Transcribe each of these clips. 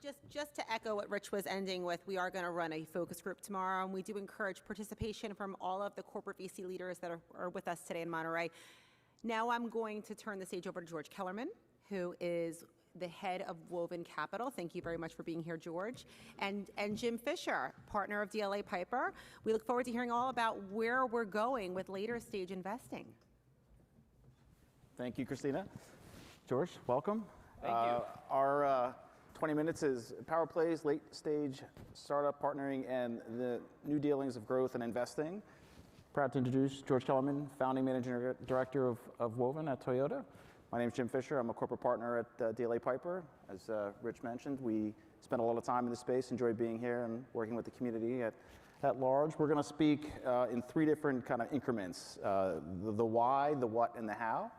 just to echo what Rich was ending with, we are going to run a focus group tomorrow, and we do encourage participation from all of the corporate VC leaders that are with us today in Monterey. Now I'm going to turn the stage over to George Kellerman, who is the head of Woven Capital. Thank you very much for being here, George. And Jim Fisher, partner of DLA Piper. We look forward to hearing all about where we're going with later stage investing. Thank you, Christina. George, welcome. Thank you. Our 20 minutes is Power Plays, late stage startup partnering, and the new dealings of growth and investing. Proud to introduce George Kellerman, founding managing director of Woven at Toyota. My name is Jim Fisher. I'm a corporate partner at DLA Piper. As Rich mentioned, we spend a lot of time in the space, enjoy being here and working with the community at large. We're going to speak in three different kind of increments, the why, the what, and the how.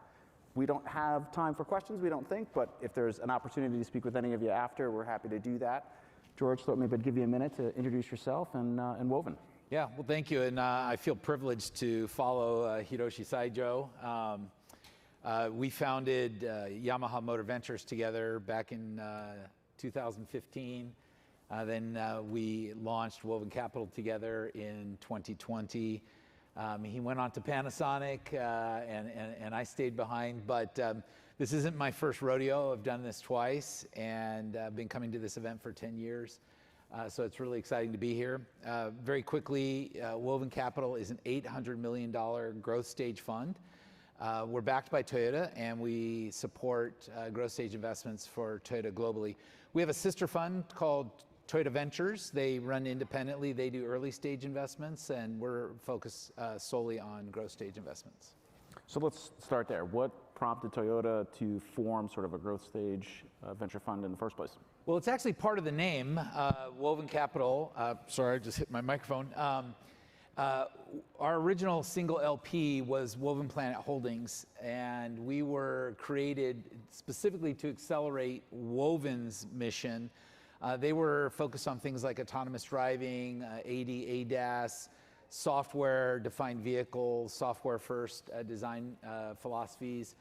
We don't have time for questions, we don't think, but if there's an opportunity to speak with any of you after, we're happy to do that. George, thought maybe I'd give you a minute to introduce yourself and Woven. Yeah, well, thank you, and I feel privileged to follow Hiroshi Saijo. We founded Yamaha Motor Ventures together back in 2015. Then we launched Woven Capital together in 2020. He went on to Panasonic, and I stayed behind. But this isn't my first rodeo. I've done this twice, and I've been coming to this event for 10 years. So it's really exciting to be here. Very quickly, Woven Capital is an $800 million growth stage fund. We're backed by Toyota, and we support growth stage investments for Toyota globally. We have a sister fund called Toyota Ventures. They run independently. They do early stage investments, and we're focused solely on growth stage investments. So let's start there. What prompted Toyota to form sort of a growth stage venture fund in the first place? Well, it's actually part of the name, Woven Capital. Sorry, I just hit my microphone. Our original single LP was Woven Planet Holdings, and we were created specifically to accelerate Woven's mission. They were focused on things like autonomous driving, AD, ADAS, software-defined vehicles, software-first design philosophies,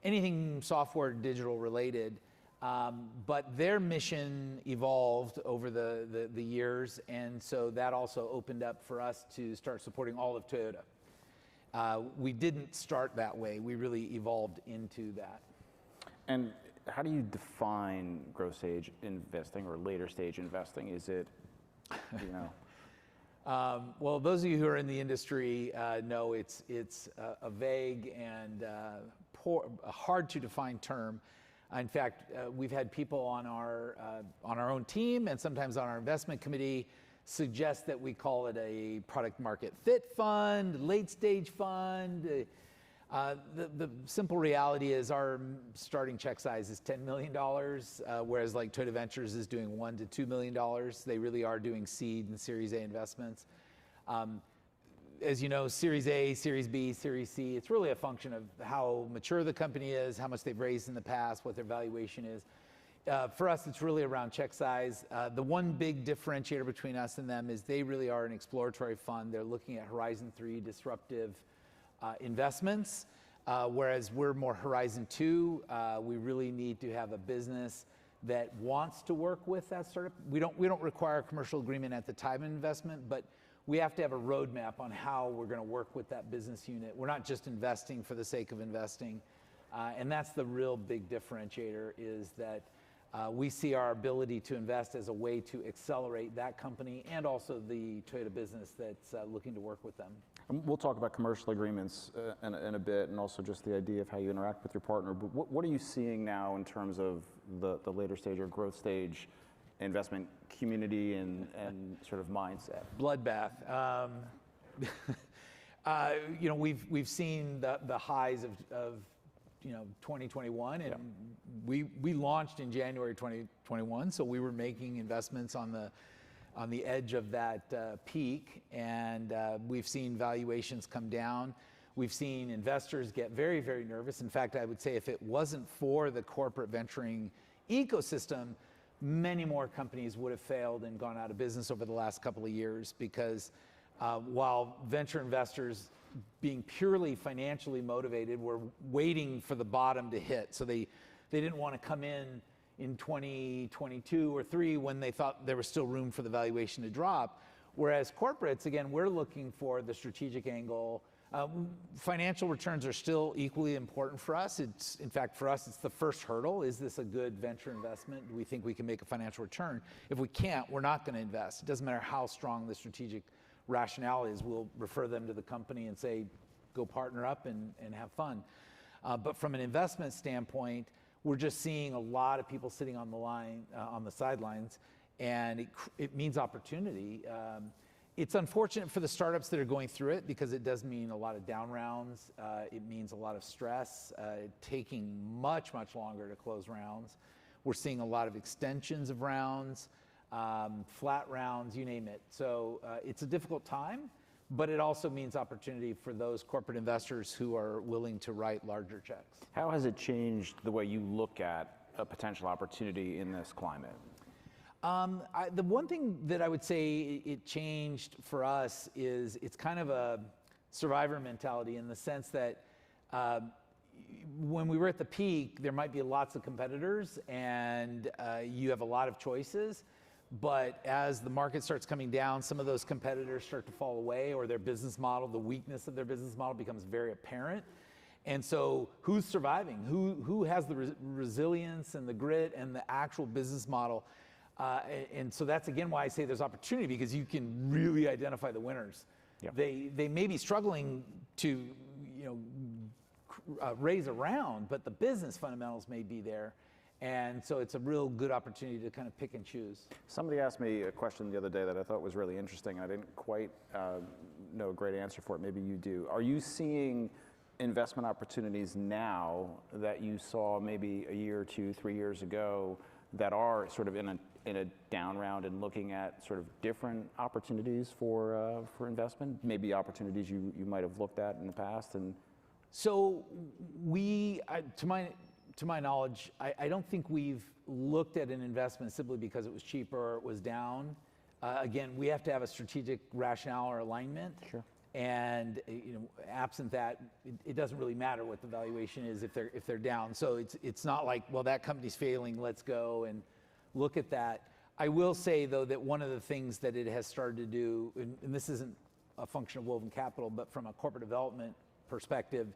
anything software digital related. But their mission evolved over the years, and so that also opened up for us to start supporting all of Toyota. We didn't start that way. We really evolved into that. And how do you define growth stage investing or later stage investing? Is it, you know? Well, those of you who are in the industry know it's a vague and hard to define term. In fact, we've had people on our own team and sometimes on our investment committee suggest that we call it a product market fit fund, late stage fund. The simple reality is our starting check size is $10 million, whereas like Toyota Ventures is doing $1 to $2 million. They really are doing seed and Series A investments. As you know, Series A, Series B, Series C, it's really a function of how mature the company is, how much they've raised in the past, what their valuation is. For us, it's really around check size. The one big differentiator between us and them is they really are an exploratory fund. They're looking at Horizon 3 disruptive investments, whereas we're more Horizon 2. We really need to have a business that wants to work with that startup. We don't require a commercial agreement at the time of investment, but we have to have a roadmap on how we're going to work with that business unit. We're not just investing for the sake of investing. And that's the real big differentiator, is that we see our ability to invest as a way to accelerate that company and also the Toyota business that's looking to work with them. We'll talk about commercial agreements in a bit, and also just the idea of how you interact with your partner. But what are you seeing now in terms of the later stage or growth stage investment community and sort of mindset? Bloodbath. You know, we've seen the highs of 2021, and we launched in January 2021, so we were making investments on the edge of that peak, and we've seen valuations come down. We've seen investors get very, very nervous. In fact, I would say if it wasn't for the corporate venturing ecosystem, many more companies would have failed and gone out of business over the last couple of years, because while venture investors, being purely financially motivated, were waiting for the bottom to hit. So they didn't want to come in in 2022 or 3 when they thought there was still room for the valuation to drop. Whereas corporates, again, we're looking for the strategic angle. Financial returns are still equally important for us. In fact, for us, it's the first hurdle. Is this a good venture investment? Do we think we can make a financial return? If we can't, we're not going to invest. It doesn't matter how strong the strategic rationale is. We'll refer them to the company and say, go partner up and have fun. But from an investment standpoint, we're just seeing a lot of people sitting on the line, on the sidelines, and it means opportunity. It's unfortunate for the startups that are going through it because it does mean a lot of down rounds. It means a lot of stress, taking much, much longer to close rounds. We're seeing a lot of extensions of rounds, flat rounds, you name it. So it's a difficult time, but it also means opportunity for those corporate investors who are willing to write larger checks. How has it changed the way you look at a potential opportunity in this climate? The one thing that I would say it changed for us is it's kind of a survivor mentality in the sense that when we were at the peak, there might be lots of competitors and you have a lot of choices. But as the market starts coming down, some of those competitors start to fall away, or their business model, the weakness of their business model becomes very apparent. And so who's surviving? Who has the resilience and the grit and the actual business model? And so that's again why I say there's opportunity, because you can really identify the winners. Yep. They may be struggling to raise a round, but the business fundamentals may be there. And so it's a real good opportunity to kind of pick and choose. Somebody asked me a question the other day that I thought was really interesting. I didn't quite know a great answer for it. Maybe you do. Are you seeing investment opportunities now that you saw maybe a year or 2, 3 years ago that are sort of in a down round and looking at sort of different opportunities for investment? Maybe opportunities you might have looked at in the past? And so to my knowledge, I don't think we've looked at an investment simply because it was cheaper or it was down. Again, we have to have a strategic rationale or alignment. Sure. And absent that, it doesn't really matter what the valuation is if they're down. So it's not like, well, that company's failing, let's go and look at that. I will say though that one of the things that it has started to do, and this isn't a function of Woven Capital, but from a corporate development perspective,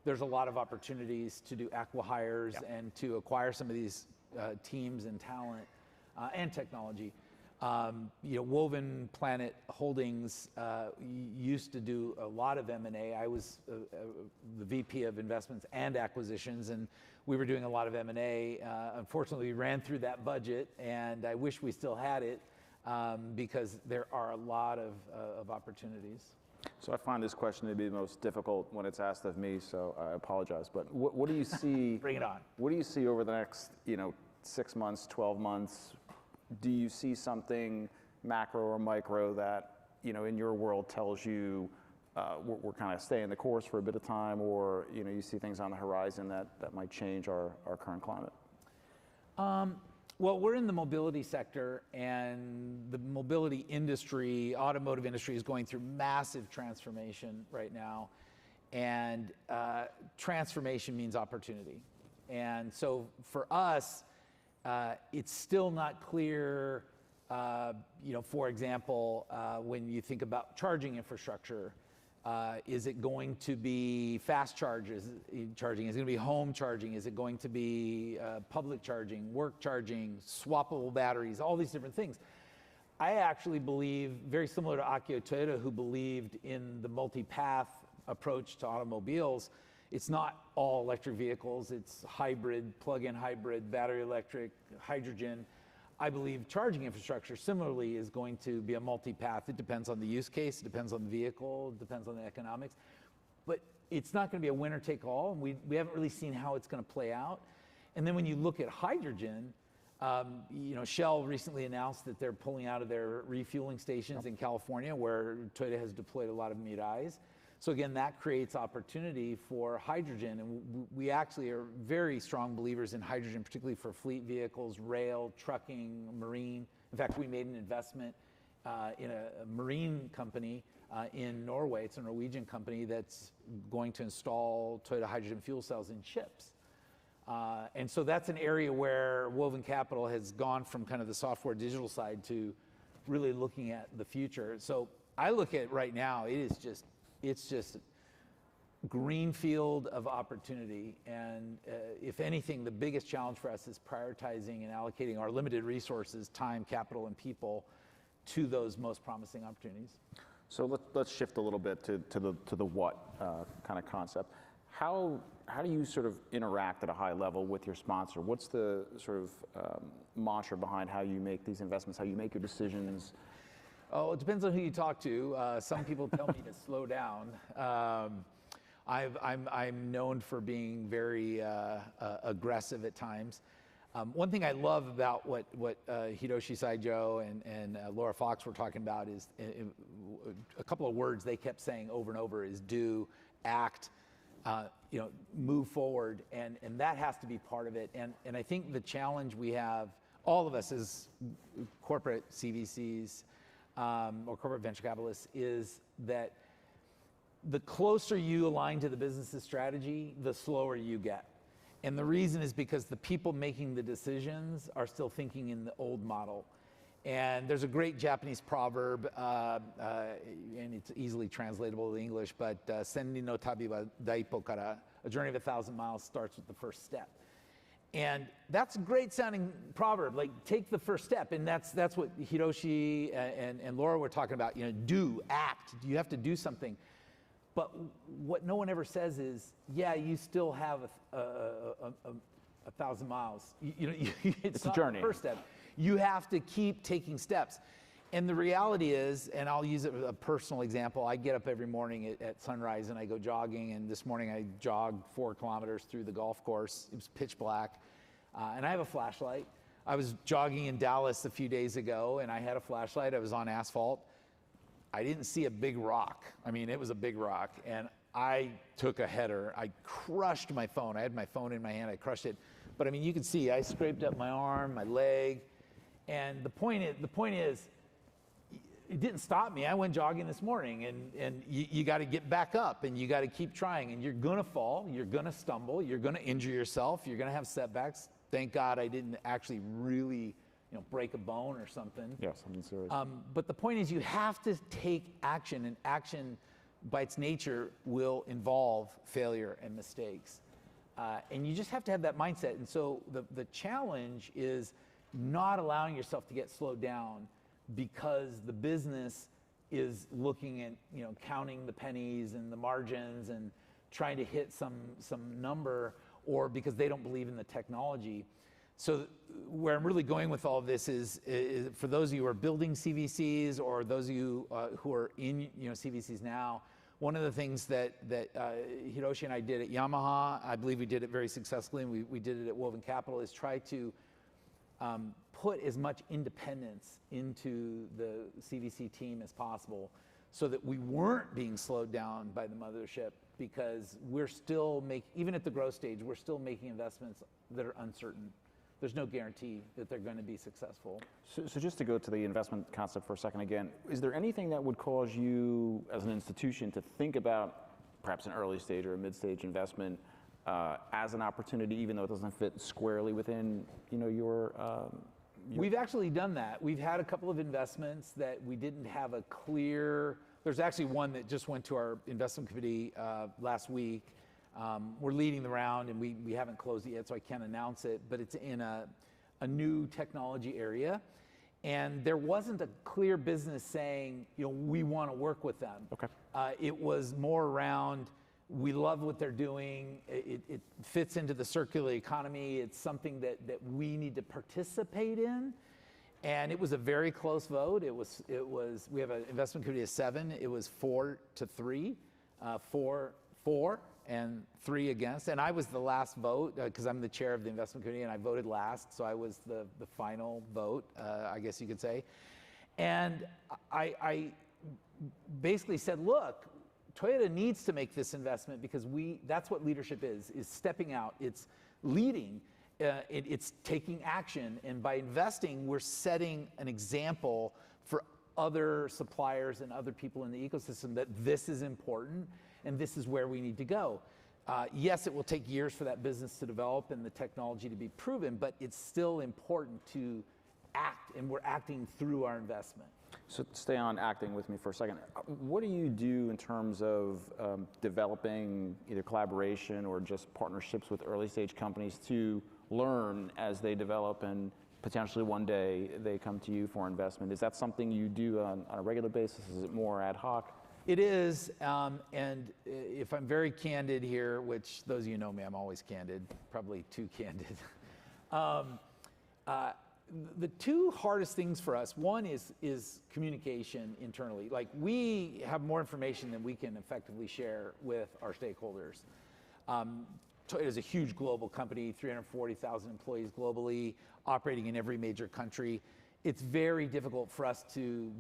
there's a lot of opportunities to do acqui-hires and to acquire some of these teams and talent and technology. Woven Planet Holdings used to do a lot of M&A. I was the VP of investments and acquisitions, and we were doing a lot of M&A. Unfortunately, we ran through that budget, and I wish we still had it because there are a lot of opportunities. so I find this question to be the most difficult when it's asked of me, so I apologize. But what do you see? Bring it on. What do you see over the next 6 months, 12 months? Do you see something macro or micro that in your world tells you we're kind of staying the course for a bit of time, or you see things on the horizon that might change our current climate? Well, we're in the mobility sector, and the mobility industry, automotive industry, is going through massive transformation right now. And transformation means opportunity. And so for us, it's still not clear, for example, when you think about charging infrastructure, is it going to be fast charging? Is it going to be home charging? Is it going to be public charging, work charging, swappable batteries, all these different things? I actually believe, very similar to Akio Toyoda, who believed in the multi-path approach to automobiles, it's not all electric vehicles, it's hybrid, plug-in hybrid, battery electric, hydrogen. I believe charging infrastructure similarly is going to be a multi-path. It depends on the use case, it depends on the vehicle, it depends on the economics. But it's not going to be a winner take all, and we haven't really seen how it's going to play out. And then when you look at hydrogen, Shell recently announced that they're pulling out of their refueling stations in California, where Toyota has deployed a lot of Mirais. So again, that creates opportunity for hydrogen, and we actually are very strong believers in hydrogen, particularly for fleet vehicles, rail, trucking, marine. In fact, we made an investment in a marine company in Norway. It's a Norwegian company that's going to install Toyota hydrogen fuel cells in ships. And so that's an area where Woven Capital has gone from kind of the software digital side to really looking at the future. So I look at right now, it's just greenfield of opportunity. And if anything, the biggest challenge for us is prioritizing and allocating our limited resources, time, capital, and people to those most promising opportunities. So let's shift a little bit to the what kind of concept. How do you sort of interact at a high level with your sponsor? What's the sort of mantra behind how you make these investments, how you make your decisions? Oh, it depends on who you talk to. Some people tell me to slow down. I'm known for being very aggressive at times. One thing I love about what Hiroshi Saijo and Laura Fox were talking about is a couple of words they kept saying over and over is do, act, move forward, and that has to be part of it. And I think the challenge we have, all of us as corporate CVCs or corporate venture capitalists, is that the closer you align to the business's strategy, the slower you get. And the reason is because the people making the decisions are still thinking in the old model. And there's a great Japanese proverb, and it's easily translatable to English, but Sennin no tabi wa daipo kara, a journey of 1,000 miles starts with the first step. And that's a great sounding proverb, like take the first step. And that's what Hiroshi and Laura were talking about, do, act, you have to do something. But what no one ever says is, yeah, you still have a 1,000 miles. It's a not journey. The first step. You have to keep taking steps. And the reality is, and I'll use a personal example, I get up every morning at sunrise and I go jogging, and this morning I jogged 4 kilometers through the golf course. It was pitch black, and I have a flashlight. I was jogging in Dallas a few days ago, and I had a flashlight. I was on asphalt. I didn't see a big rock. I mean, it was a big rock, and I took a header. I crushed my phone. I had my phone in my hand. I crushed it. But I mean, you can see I scraped up my arm, my leg, and the point is, it didn't stop me. I went jogging this morning, and you got to get back up, and you got to keep trying, and you're gonna fall, you're gonna stumble, you're gonna injure yourself, you're gonna have setbacks. Thank God I didn't actually really break a bone or something. Yeah, something serious. But the point is, you have to take action, and action by its nature will involve failure and mistakes. And you just have to have that mindset. And so the challenge is not allowing yourself to get slowed down because the business is looking at, counting the pennies and the margins and trying to hit some number, or because they don't believe in the technology. So where I'm really going with all of this is for those of you who are building CVCs, or those of you who are in CVCs now, one of the things that Hiroshi and I did at Yamaha, I believe we did it very successfully, and we did it at Woven Capital, is try to put as much independence into the CVC team as possible, so that we weren't being slowed down by the mothership, because we're still even at the growth stage, we're still making investments that are uncertain. There's no guarantee that they're going to be successful. So just to go to the investment concept for a second again, is there anything that would cause you as an institution to think about perhaps an early stage or a mid-stage investment as an opportunity, even though it doesn't fit squarely within your We've actually done that. We've had a couple of investments that we didn't have a clear. There's actually one that just went to our investment committee last week. We're leading the round, and we haven't closed it yet, so I can't announce it, but it's in a new technology area. And there wasn't a clear business saying, we want to work with them. Okay. It was more around, we love what they're doing. It fits into the circular economy. It's something that we need to participate in. And it was a very close vote. It was. We have an investment committee of 7. It was 4-3, 4 and 3 against. And I was the last vote because I'm the chair of the investment committee, and I voted last. So I was the final vote, I guess you could say. And I basically said, look, Toyota needs to make this investment because that's what leadership is stepping out. It's leading. It's taking action. And by investing, we're setting an example for other suppliers and other people in the ecosystem that this is important and this is where we need to go. Yes, it will take years for that business to develop and the technology to be proven, but it's still important to act, and we're acting through our investment. So stay on acting with me for a second. What do you do in terms of developing either collaboration or just partnerships with early stage companies to learn as they develop and potentially one day they come to you for investment? Is that something you do on a regular basis? Is it more ad hoc? It is, and if I'm very candid here, which those of you know me, I'm always candid, probably too candid. The two hardest things for us, one is communication internally. Like, we have more information than we can effectively share with our stakeholders. Toyota is a huge global company, 340,000 employees globally, operating in every major country. It's very difficult for us to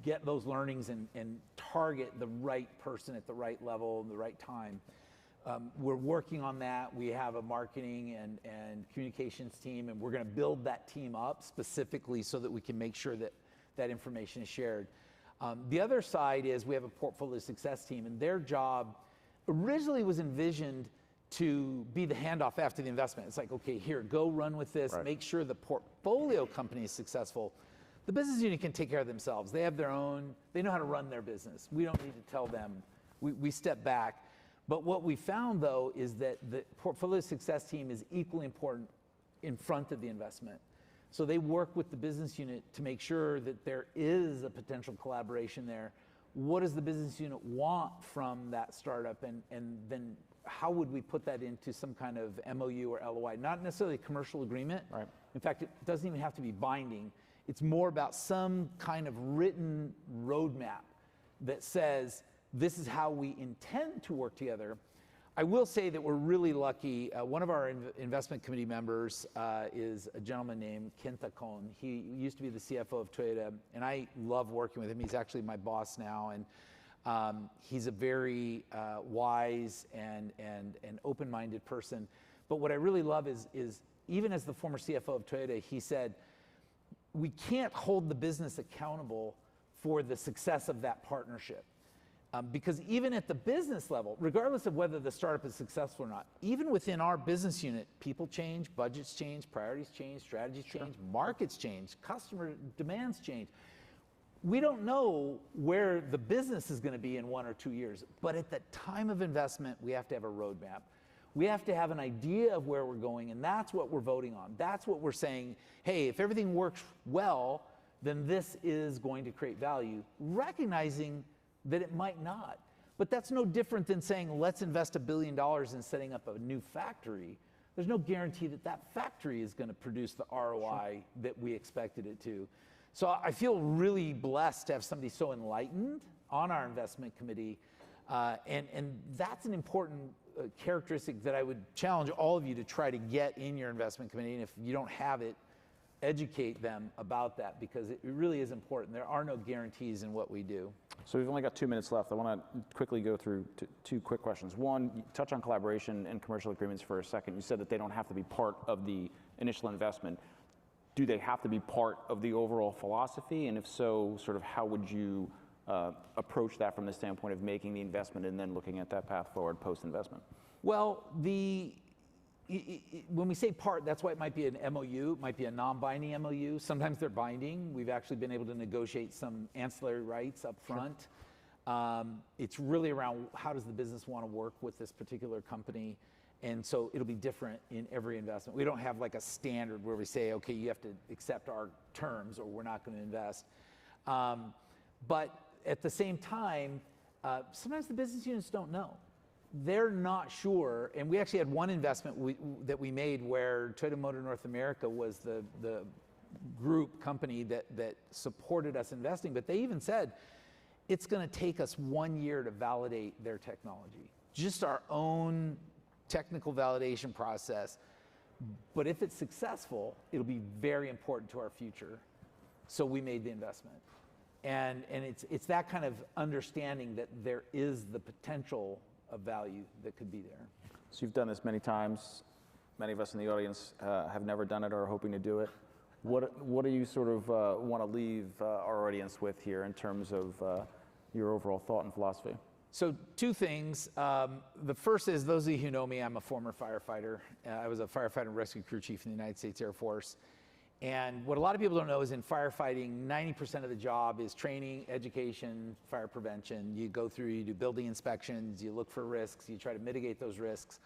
get those learnings and target the right person at the right level and the right time. We're working on that. We have a marketing and communications team, and we're going to build that team up specifically so that we can make sure that that information is shared. The other side is we have a portfolio success team, and their job originally was envisioned to be the handoff after the investment. It's like, okay, here, go run with this, make sure the portfolio company is successful. The business unit can take care of themselves. They have their own, they know how to run their business. We don't need to tell them. We step back. But what we found, though, is that the portfolio success team is equally important in front of the investment. So they work with the business unit to make sure that there is a potential collaboration there. What does the business unit want from that startup? And then how would we put that into some kind of MOU or LOI? Not necessarily a commercial agreement. Right. In fact, it doesn't even have to be binding. It's more about some kind of written roadmap that says, this is how we intend to work together. I will say that we're really lucky. One of our investment committee members is a gentleman named Kenta Kon. He used to be the CFO of Toyota, and I love working with him. He's actually my boss now, and he's a very wise and open-minded person. But what I really love is even as the former CFO of Toyota, he said, we can't hold the business accountable for the success of that partnership. Because even at the business level, regardless of whether the startup is successful or not, even within our business unit, people change, budgets change, priorities change, strategies change, markets change, customer demands change. We don't know where the business is going to be in 1 or 2 years, but at the time of investment, we have to have a roadmap. We have to have an idea of where we're going, and that's what we're voting on. That's what we're saying, hey, if everything works well, then this is going to create value, recognizing that it might not. But that's no different than saying, let's invest $1 billion in setting up a new factory. There's no guarantee that that factory is going to produce the ROI that we expected it to. So I feel really blessed to have somebody so enlightened on our investment committee. And that's an important characteristic that I would challenge all of you to try to get in your investment committee. And if you don't have it, educate them about that, because it really is important. There are no guarantees in what we do. So we've only got 2 minutes left. I want to quickly go through two quick questions. One, you touch on collaboration and commercial agreements for a second. You said that they don't have to be part of the initial investment. Do they have to be part of the overall philosophy? And if so, sort of how would you approach that from the standpoint of making the investment and then looking at that path forward post-investment? Well, when we say part, that's why it might be an MOU, it might be a non-binding MOU. Sometimes they're binding. We've actually been able to negotiate some ancillary rights up front. Sure. It's really around how does the business want to work with this particular company. And so it'll be different in every investment. We don't have like a standard where we say, okay, you have to accept our terms or we're not going to invest. But at the same time, sometimes the business units don't know. They're not sure, and we actually had one investment that we made where Toyota Motor North America was the group company that supported us investing, but they even said, it's gonna take us 1 year to validate their technology. Just our own technical validation process, but if it's successful, it'll be very important to our future. So we made the investment. And it's that kind of understanding that there is the potential of value that could be there. So you've done this many times. Many of us in the audience have never done it or are hoping to do it. What do you sort of want to leave our audience with here in terms of your overall thought and philosophy? So two things. The first is, those of you who know me, I'm a former firefighter. I was a firefighter and rescue crew chief in the United States Air Force. And what a lot of people don't know is in firefighting, 90% of the job is training, education, fire prevention. You go through, you do building inspections, you look for risks, you try to mitigate those risks.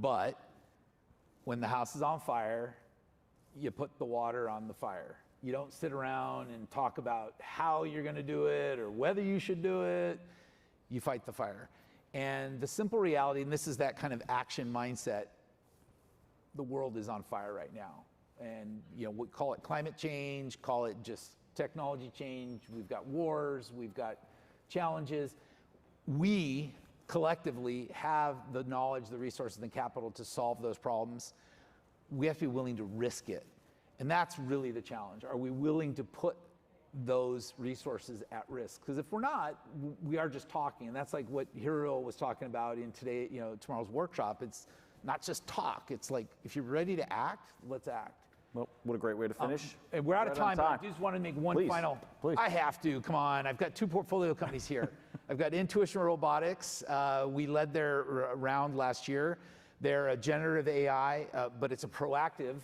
But when the house is on fire, you put the water on the fire. You don't sit around and talk about how you're going to do it or whether you should do it. You fight the fire. And the simple reality, and this is that kind of action mindset, the world is on fire right now. And we call it climate change, call it just technology change. We've got wars, we've got challenges. We collectively have the knowledge, the resources, and capital to solve those problems. We have to be willing to risk it. And that's really the challenge. Are we willing to put those resources at risk? Because if we're not, we are just talking. And that's like what Hiro was talking about in tomorrow's workshop. It's not just talk. It's like, if you're ready to act, let's act. Well, what a great way to finish. And we're out of time, but I just want to make one final. Please. I have to, come on. I've got two portfolio companies here. I've got Intuition Robotics. We led their round last year. They're a generative AI, but it's a proactive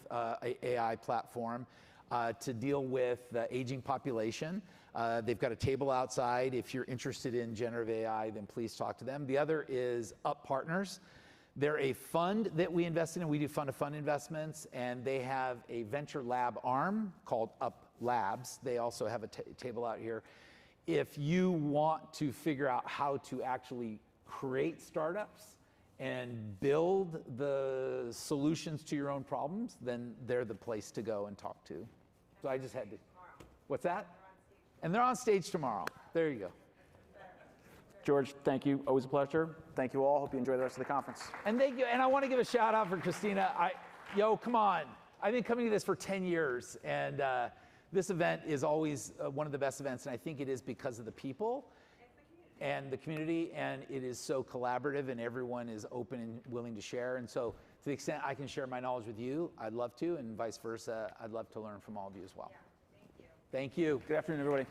AI platform to deal with the aging population. They've got a table outside. If you're interested in generative AI, then please talk to them. The other is Up Partners. They're a fund that we invest in, and we do fund-to-fund investments, and they have a venture lab arm called Up Labs. They also have a table out here. If you want to figure out how to actually create startups and build the solutions to your own problems, then they're the place to go and talk to. So I just had to. What's that? And they're on stage tomorrow. There you go. George, thank you. Always a pleasure. Thank you all. Hope you enjoy the rest of the conference. And thank you. And I want to give a shout out for Christina. Come on. I've been coming to this for 10 years, and this event is always one of the best events, and I think it is because of the people and the community, and it is so collaborative, and everyone is open and willing to share. And so to the extent I can share my knowledge with you, I'd love to, and vice versa. I'd love to learn from all of you as well. Yeah, thank you. Thank you. Good afternoon, everybody.